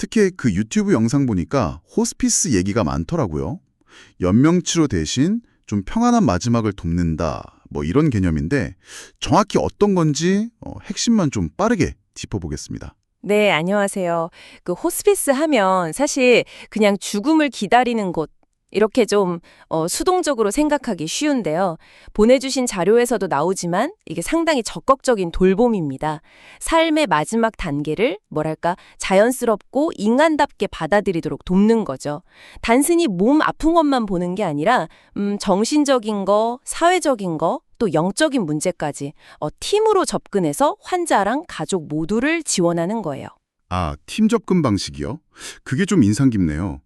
특히 그 유튜브 영상 보니까 호스피스 얘기가 많더라고요. 연명치료 대신 좀 평안한 마지막을 돕는다, 뭐 이런 개념인데 정확히 어떤 건지 핵심만 좀 빠르게 짚어보겠습니다. 네, 안녕하세요. 그 호스피스 하면 사실 그냥 죽음을 기다리는 곳, 이렇게 좀 수동적으로 생각하기 쉬운데요. 보내주신 자료에서도 나오지만 이게 상당히 적극적인 돌봄입니다. 삶의 마지막 단계를 뭐랄까 자연스럽고 인간답게 받아들이도록 돕는 거죠. 단순히 몸 아픈 것만 보는 게 아니라 정신적인 거, 사회적인 거, 또 영적인 문제까지 팀으로 접근해서 환자랑 가족 모두를 지원하는 거예요. 아, 팀 접근 방식이요? 그게 좀 인상 깊네요.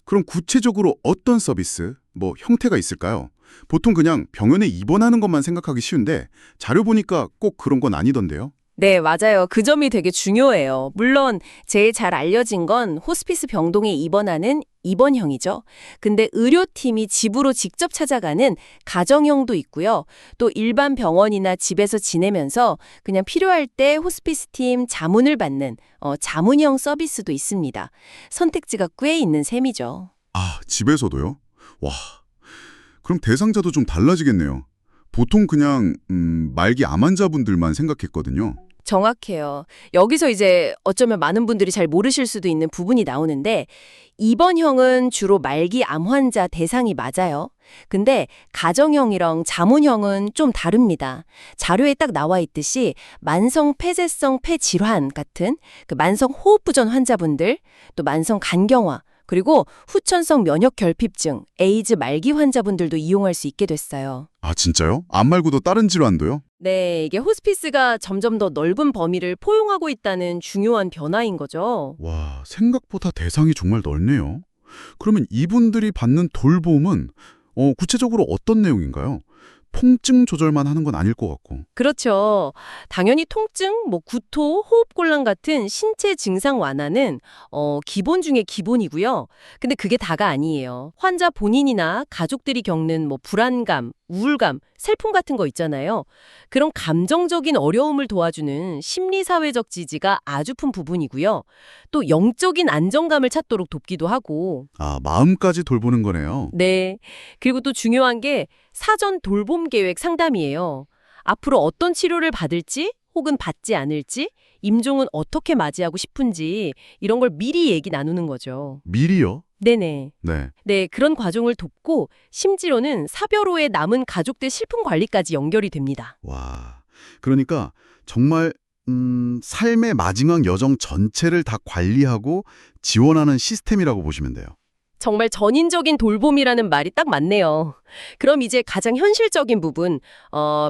그럼 구체적으로 어떤 서비스, 뭐 형태가 있을까요? 보통 그냥 병원에 입원하는 것만 생각하기 쉬운데 자료 보니까 꼭 그런 건 아니던데요. 네, 맞아요. 그 점이 되게 중요해요. 물론 제일 잘 알려진 건 호스피스 병동에 입원하는 입원형이죠. 근데 의료팀이 집으로 직접 찾아가는 가정형도 있고요. 또 일반 병원이나 집에서 지내면서 그냥 필요할 때 호스피스팀 자문을 받는 자문형 서비스도 있습니다. 선택지가 꽤 있는 셈이죠. 아, 집에서도요? 와, 그럼 대상자도 좀 달라지겠네요. 보통 그냥 말기 암 환자분들만 생각했거든요. 정확해요. 여기서 이제 어쩌면 많은 분들이 잘 모르실 수도 있는 부분이 나오는데 입원형은 주로 말기 암 환자 대상이 맞아요. 근데 가정형이랑 자문형은 좀 다릅니다. 자료에 딱 나와 있듯이 만성 폐쇄성 폐질환 같은 그 만성 호흡부전 환자분들, 또 만성 간경화, 그리고 후천성 면역 결핍증, 에이즈 말기 환자분들도 이용할 수 있게 됐어요. 아, 진짜요? 암 말고도 다른 질환도요? 네, 이게 호스피스가 점점 더 넓은 범위를 포용하고 있다는 중요한 변화인 거죠. 와, 생각보다 대상이 정말 넓네요. 그러면 이분들이 받는 돌봄은 구체적으로 어떤 내용인가요? 통증 조절만 하는 건 아닐 것 같고. 그렇죠. 당연히 통증, 구토, 호흡곤란 같은 신체 증상 완화는 기본 중에 기본이고요. 근데 그게 다가 아니에요. 환자 본인이나 가족들이 겪는 불안감, 우울감, 슬픔 같은 거 있잖아요. 그런 감정적인 어려움을 도와주는 심리사회적 지지가 아주 큰 부분이고요. 또 영적인 안정감을 찾도록 돕기도 하고. 아, 마음까지 돌보는 거네요. 네. 그리고 또 중요한 게 사전 돌봄 계획 상담이에요. 앞으로 어떤 치료를 받을지 혹은 받지 않을지, 임종은 어떻게 맞이하고 싶은지 이런 걸 미리 얘기 나누는 거죠. 미리요? 네네. 네. 네, 그런 과정을 돕고 심지어는 사별 후에 남은 가족들 슬픔 관리까지 연결이 됩니다. 와, 그러니까 정말 삶의 마지막 여정 전체를 다 관리하고 지원하는 시스템이라고 보시면 돼요. 정말 전인적인 돌봄이라는 말이 딱 맞네요. 그럼 이제 가장 현실적인 부분,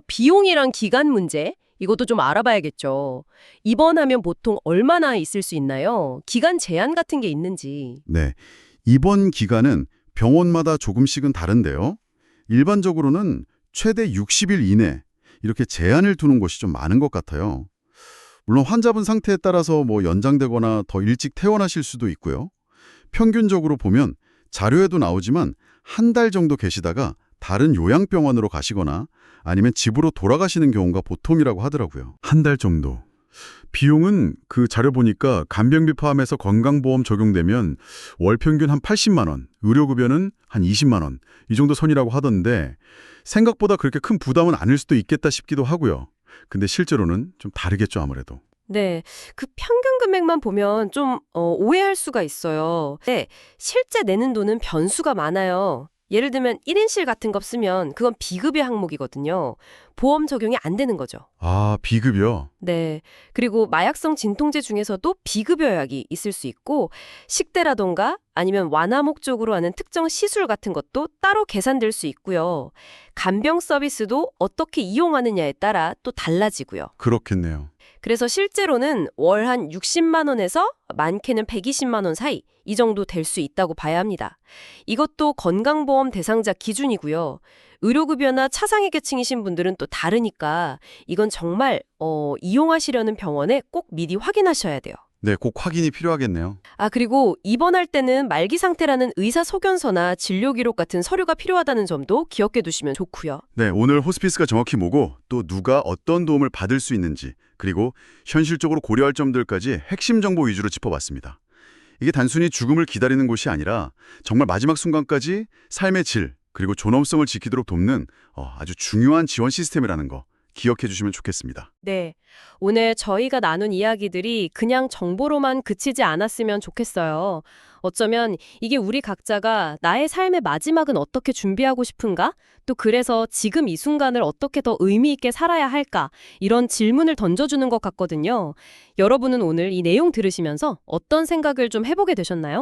비용이랑 기간 문제, 이것도 좀 알아봐야겠죠. 입원하면 보통 얼마나 있을 수 있나요? 기간 제한 같은 게 있는지. 네. 입원 기간은 병원마다 조금씩은 다른데요. 일반적으로는 최대 60일 이내 이렇게 제한을 두는 곳이 좀 많은 것 같아요. 물론 환자분 상태에 따라서 연장되거나 더 일찍 퇴원하실 수도 있고요. 평균적으로 보면 자료에도 나오지만 한 달 정도 계시다가 다른 요양병원으로 가시거나 아니면 집으로 돌아가시는 경우가 보통이라고 하더라고요. 한 달 정도. 비용은 그 자료 보니까 간병비 포함해서 건강보험 적용되면 월 평균 한 80만 원, 의료급여는 한 20만 원, 이 정도 선이라고 하던데 생각보다 그렇게 큰 부담은 아닐 수도 있겠다 싶기도 하고요. 근데 실제로는 좀 다르겠죠, 아무래도. 네, 그 평균 금액만 보면 좀 오해할 수가 있어요. 네, 실제 내는 돈은 변수가 많아요. 예를 들면 1인실 같은 거 쓰면 그건 비급여 항목이거든요. 보험 적용이 안 되는 거죠. 아, 비급여? 네, 그리고 마약성 진통제 중에서도 비급여 약이 있을 수 있고 식대라던가 아니면 완화 목적으로 하는 특정 시술 같은 것도 따로 계산될 수 있고요. 간병 서비스도 어떻게 이용하느냐에 따라 또 달라지고요. 그렇겠네요. 그래서 실제로는 월 한 60만 원에서 많게는 120만 원 사이 이 정도 될 수 있다고 봐야 합니다. 이것도 건강보험 대상자 기준이고요. 의료급여나 차상위 계층이신 분들은 또 다르니까 이건 정말 이용하시려는 병원에 꼭 미리 확인하셔야 돼요. 네, 꼭 확인이 필요하겠네요. 아, 그리고 입원할 때는 말기 상태라는 의사 소견서나 진료 기록 같은 서류가 필요하다는 점도 기억해 두시면 좋고요. 네, 오늘 호스피스가 정확히 뭐고 또 누가 어떤 도움을 받을 수 있는지 그리고 현실적으로 고려할 점들까지 핵심 정보 위주로 짚어봤습니다. 이게 단순히 죽음을 기다리는 곳이 아니라 정말 마지막 순간까지 삶의 질, 그리고 존엄성을 지키도록 돕는 아주 중요한 지원 시스템이라는 거 기억해 주시면 좋겠습니다. 네. 오늘 저희가 나눈 이야기들이 그냥 정보로만 그치지 않았으면 좋겠어요. 어쩌면 이게 우리 각자가 나의 삶의 마지막은 어떻게 준비하고 싶은가? 또 그래서 지금 이 순간을 어떻게 더 의미 있게 살아야 할까? 이런 질문을 던져주는 것 같거든요. 여러분은 오늘 이 내용 들으시면서 어떤 생각을 좀 해보게 되셨나요?